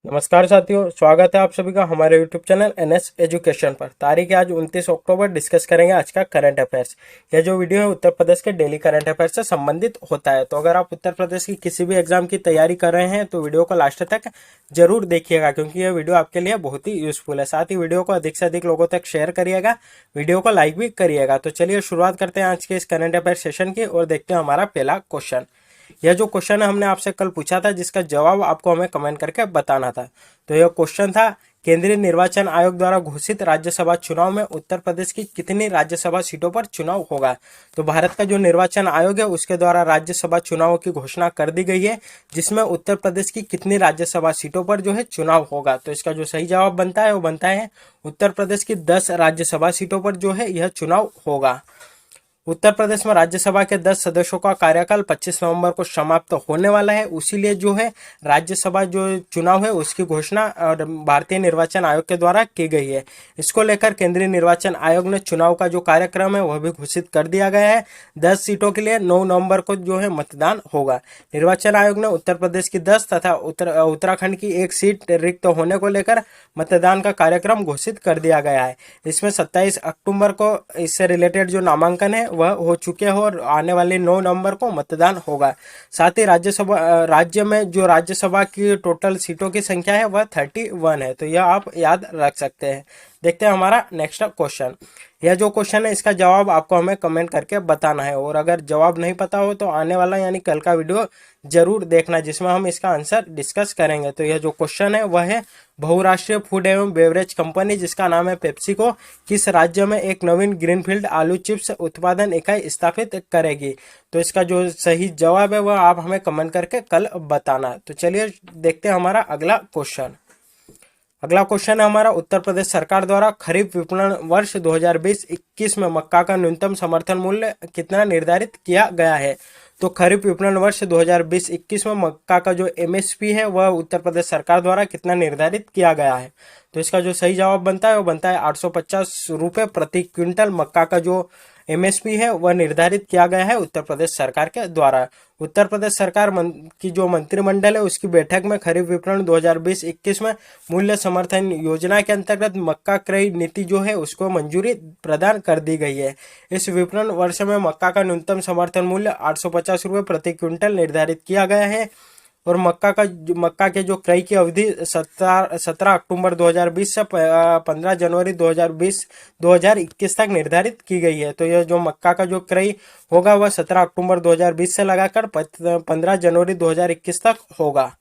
नमस्कार साथियों, स्वागत है आप सभी का हमारे यूट्यूब चैनल एनएस एजुकेशन पर। तारीख है आज 29 अक्टूबर। डिस्कस करेंगे आज का करंट अफेयर्स। यह जो वीडियो है उत्तर प्रदेश के डेली करंट अफेयर्स से संबंधित होता है। तो अगर आप उत्तर प्रदेश की किसी भी एग्जाम की तैयारी कर रहे हैं तो वीडियो को लास्ट तक जरूर देखिएगा, क्योंकि यह वीडियो आपके लिए बहुत ही यूजफुल है। साथ ही वीडियो को अधिक से अधिक लोगों तक शेयर करिएगा, वीडियो को लाइक भी करिएगा। तो चलिए शुरुआत करते हैं आज के इस करंट अफेयर सेशन की और देखते हैं हमारा पहला क्वेश्चन। यह जो क्वेश्चन है हमने आपसे कल पूछा था, जिसका जवाब आपको हमें कमेंट करके बताना था। तो यह क्वेश्चन था, केंद्रीय निर्वाचन आयोग द्वारा घोषित राज्यसभा चुनाव में उत्तर प्रदेश की कितनी राज्यसभा सीटों पर चुनाव होगा। तो भारत का जो निर्वाचन आयोग है उसके द्वारा राज्यसभा चुनाव की घोषणा कर दी गई है, जिसमें उत्तर प्रदेश की कितनी राज्यसभा सीटों पर जो है चुनाव होगा। तो इसका जो सही जवाब बनता है वो बनता है उत्तर प्रदेश की 10 राज्यसभा सीटों पर जो है यह चुनाव होगा। उत्तर प्रदेश में राज्यसभा के 10 सदस्यों का कार्यकाल 25 नवंबर को समाप्त होने वाला है। उसीलिए जो है राज्यसभा जो चुनाव है उसकी घोषणा भारतीय निर्वाचन आयोग के द्वारा की गई है। इसको लेकर केंद्रीय निर्वाचन आयोग ने चुनाव का जो कार्यक्रम है वह भी घोषित कर दिया गया है। 10 सीटों के लिए 9 नवंबर को जो है मतदान होगा। निर्वाचन आयोग ने उत्तर प्रदेश की 10 तथा उत्तराखंड की एक सीट रिक्त होने को लेकर मतदान का कार्यक्रम घोषित कर दिया गया है। इसमें 27 अक्टूबर को इससे रिलेटेड जो नामांकन है वह हो चुके हो और आने वाले 9 नवंबर को मतदान होगा। साथ ही राज्य में जो राज्यसभा की टोटल सीटों की संख्या है वह 31 है। तो यह आप याद रख सकते हैं। देखते हैं हमारा नेक्स्ट क्वेश्चन। यह जो क्वेश्चन है इसका जवाब आपको हमें कमेंट करके बताना है, और अगर जवाब नहीं पता हो तो आने वाला यानी कल का वीडियो जरूर देखना, जिसमें हम इसका आंसर डिस्कस करेंगे। तो यह जो क्वेश्चन है वह है, बहुराष्ट्रीय फूड एवं बेवरेज कंपनी जिसका नाम है पेप्सिको किस राज्य में एक नवीन ग्रीनफील्ड आलू चिप्स उत्पादन इकाई स्थापित करेगी। तो इसका जो सही जवाब है वह आप हमें कमेंट करके कल बताना। तो चलिए देखते हैं हमारा अगला क्वेश्चन। अगला क्वेश्चन है हमारा, उत्तर प्रदेश सरकार द्वारा खरीफ विपणन वर्ष 2020-21 में मक्का का न्यूनतम समर्थन मूल्य कितना निर्धारित किया गया है। तो खरीफ विपणन वर्ष 2020-21 में मक्का का जो एमएसपी है वह उत्तर प्रदेश सरकार द्वारा कितना निर्धारित किया गया है। तो इसका जो सही जवाब बनता है वो बनता है 850 रुपये प्रति क्विंटल। मक्का का जो एमएसपी है वह निर्धारित किया गया है उत्तर प्रदेश सरकार के द्वारा। उत्तर प्रदेश सरकार की जो मंत्रिमंडल है उसकी बैठक में खरीफ विपणन 2020-21 में मूल्य समर्थन योजना के अंतर्गत मक्का क्रय नीति जो है उसको मंजूरी प्रदान कर दी गई है। इस विपणन वर्ष में मक्का का न्यूनतम समर्थन मूल्य 850 रुपये प्रति क्विंटल निर्धारित किया गया है, और मक्का के जो क्रय की अवधि 17 अक्टूबर 2020 से 15 जनवरी 2021 तक निर्धारित की गई है। तो यह जो मक्का का जो क्रय होगा वह 17 अक्टूबर 2020 से लगाकर 15 जनवरी 2021 तक होगा।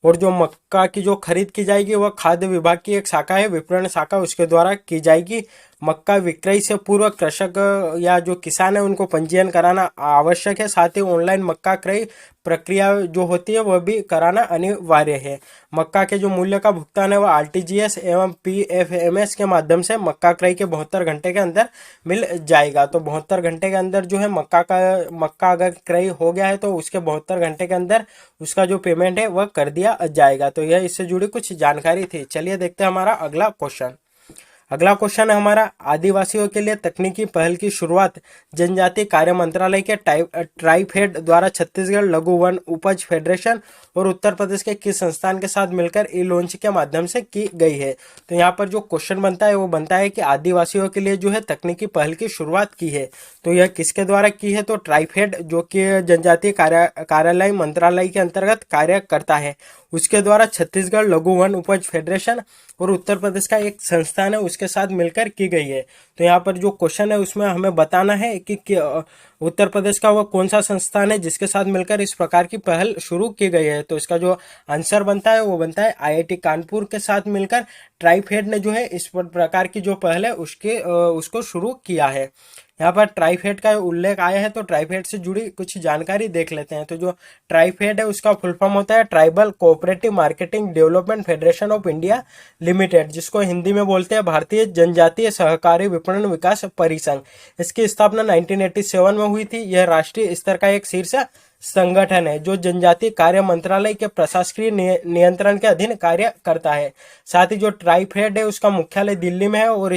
और जो मक्का की जो खरीद की जाएगी वह खाद्य विभाग की एक शाखा है, विपणन शाखा, उसके द्वारा की जाएगी। मक्का विक्रय से पूर्व कृषक या जो किसान है उनको पंजीयन कराना आवश्यक है। साथ ही ऑनलाइन मक्का क्रय प्रक्रिया जो होती है वह भी कराना अनिवार्य है। मक्का के जो मूल्य का भुगतान है वह आरटीजीएस एवं पीएफएमएस के माध्यम से मक्का क्रय के 72 घंटे के अंदर मिल जाएगा। तो 72 घंटे के अंदर जो है मक्का अगर क्रय हो गया है तो उसके 72 घंटे के अंदर उसका जो पेमेंट है वह कर दिया जाएगा। तो यह इससे जुड़ी कुछ जानकारी थी। चलिए देखते हैं हमारा अगला क्वेश्चन। अगला क्वेश्चन है हमारा, आदिवासियों के लिए तकनीकी पहल की शुरुआत जनजातीय कार्य मंत्रालय के ट्राइफेड द्वारा छत्तीसगढ़ लघु वन उपज फेडरेशन और उत्तर प्रदेश के किस संस्थान के साथ मिलकर ई लॉन्च के माध्यम से की गई है। तो यहाँ पर जो क्वेश्चन बनता है वो बनता है कि आदिवासियों के लिए जो है तकनीकी पहल की शुरुआत की है, तो यह किसके द्वारा की है। तो ट्राइफेड जो कि जनजातीय कार्यालय मंत्रालय के अंतर्गत कार्य करता है, उसके द्वारा छत्तीसगढ़ लघु वन उपज फेडरेशन और उत्तर प्रदेश का एक संस्थान है उसके साथ मिलकर की गई है। तो यहाँ पर जो क्वेश्चन है उसमें हमें बताना है कि उत्तर प्रदेश का वह कौन सा संस्थान है जिसके साथ मिलकर इस प्रकार की पहल शुरू की गई है। तो इसका जो आंसर बनता है वो बनता है आईआईटी कानपुर के साथ मिलकर ट्राइफेड ने जो है इस प्रकार की जो पहल है उसको शुरू किया है। यहाँ पर ट्राइफेड का उल्लेख आया है तो ट्राइफेड से जुड़ी कुछ जानकारी देख लेते हैं। तो जो ट्राइफेड है उसका फुल फॉर्म होता है tribal cooperative marketing development federation of India limited, जिसको हिंदी में बोलते हैं भारतीय जनजातीय सहकारी विपणन विकास परिसंघ। इसकी स्थापना 1987 में हुई थी। यह राष्ट्रीय स्तर का एक शीर्ष संगठन है जो जनजातीय कार्य मंत्रालय के प्रशासकीय नियंत्रण के अधीन कार्य करता है। साथ ही जो ट्राइफेड है उसका मुख्यालय दिल्ली में है और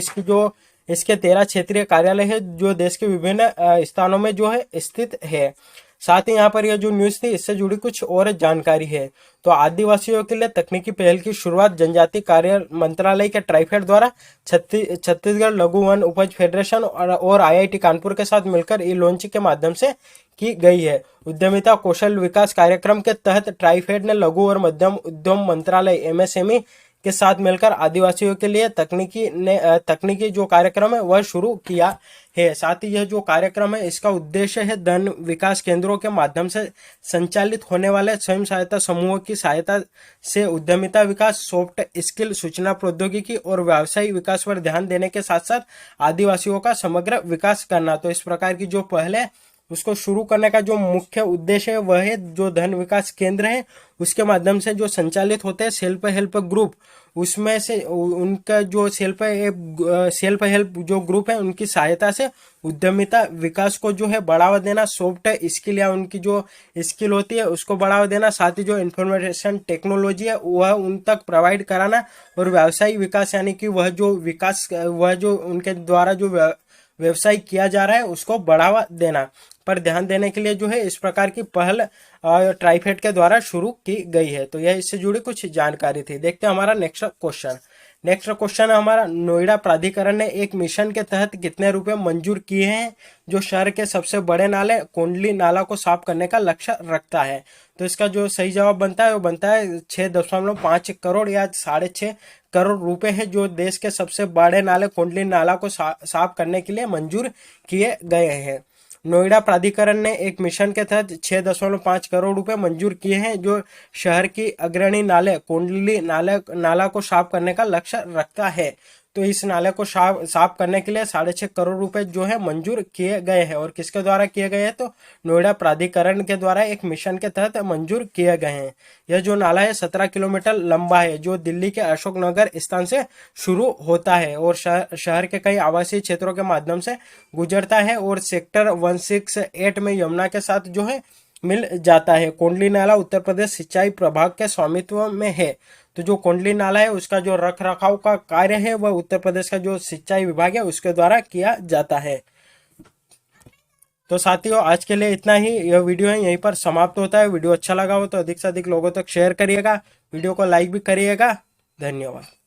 इसके 13 क्षेत्रीय कार्यालय है जो देश के विभिन्न स्थानों में जो है स्थित है। साथ ही यहाँ पर यह जो न्यूज थी इससे जुड़ी कुछ और जानकारी है। तो आदिवासियों के लिए तकनीकी पहल की शुरुआत जनजाति कार्य मंत्रालय के ट्राइफेड द्वारा छत्तीसगढ़ लघु वन उपज फेडरेशन और IIT कानपुर के साथ मिलकर ई लॉन्च के माध्यम से की गई है। उद्यमिता कौशल विकास कार्यक्रम के तहत ट्राइफेड ने लघु और मध्यम उद्यम मंत्रालय MSME के साथ मिलकर आदिवासियों के लिए तकनीकी जो कार्यक्रम है वह शुरू किया है। साथ ही यह जो कार्यक्रम है इसका उद्देश्य है धन विकास केंद्रों के माध्यम से संचालित होने वाले स्वयं सहायता समूहों की सहायता से उद्यमिता विकास, सॉफ्ट स्किल, सूचना प्रौद्योगिकी और व्यवसायिक विकास पर ध्यान देने के साथ साथ आदिवासियों का समग्र विकास करना। तो इस प्रकार की जो पहल है उसको शुरू करने का जो मुख्य उद्देश्य है वह है जो धन विकास केंद्र है उसके माध्यम से जो संचालित होते हैं सेल्फ हेल्प ग्रुप, उसमें से उनका जो सेल्फ हेल्प जो ग्रुप है उनकी सहायता से उद्यमिता विकास को जो है बढ़ावा देना, सॉफ्ट स्किल या उनकी जो स्किल होती है उसको बढ़ावा देना, साथ ही जो इंफॉर्मेशन टेक्नोलॉजी है वह उन तक प्रोवाइड कराना और व्यावसायिक विकास यानी कि वह जो उनके द्वारा जो व्यवसाय किया जा रहा है उसको बढ़ावा देना पर ध्यान देने के लिए जो है इस प्रकार की पहल ट्राइफेड के द्वारा शुरू की गई है। तो यह इससे जुड़ी कुछ जानकारी थी। देखते हैं हमारा नेक्स्ट क्वेश्चन है हमारा, नोएडा प्राधिकरण ने एक मिशन के तहत कितने रुपए मंजूर किए हैं जो शहर के सबसे बड़े नाले कोंडली नाला को साफ करने का लक्ष्य रखता है। तो इसका जो सही जवाब बनता है वो बनता है 6.5 करोड़ या 6.5 करोड़ रुपए है जो देश के सबसे बड़े नाले कोंडली नाला को साफ करने के लिए मंजूर किए गए हैं। नोएडा प्राधिकरण ने एक मिशन के तहत 6.5 करोड़ रुपए मंजूर किए हैं जो शहर की अग्रणी नाले कोंडली नाला को साफ करने का लक्ष्य रखता है। तो इस नाले को साफ करने के लिए 6.5 करोड़ रुपए जो है मंजूर किए गए हैं और किसके द्वारा किए गए हैं तो नोएडा प्राधिकरण के द्वारा एक मिशन के तहत मंजूर किए गए हैं। यह जो नाला है 17 किलोमीटर लंबा है जो दिल्ली के अशोक नगर स्थान से शुरू होता है और शहर के कई आवासीय क्षेत्रों के माध्यम से गुजरता है और सेक्टर 168 में यमुना के साथ जो है मिल जाता है। कोंडली नाला उत्तर प्रदेश सिंचाई प्रभाग के स्वामित्व में है। तो जो कोंडली नाला है उसका जो रख रखाव का कार्य है वह उत्तर प्रदेश का जो सिंचाई विभाग है उसके द्वारा किया जाता है। तो साथियों आज के लिए इतना ही, यह वीडियो है यहीं पर समाप्त होता है। वीडियो अच्छा लगा हो तो अधिक से अधिक लोगों तक शेयर करिएगा, वीडियो को लाइक भी करिएगा। धन्यवाद।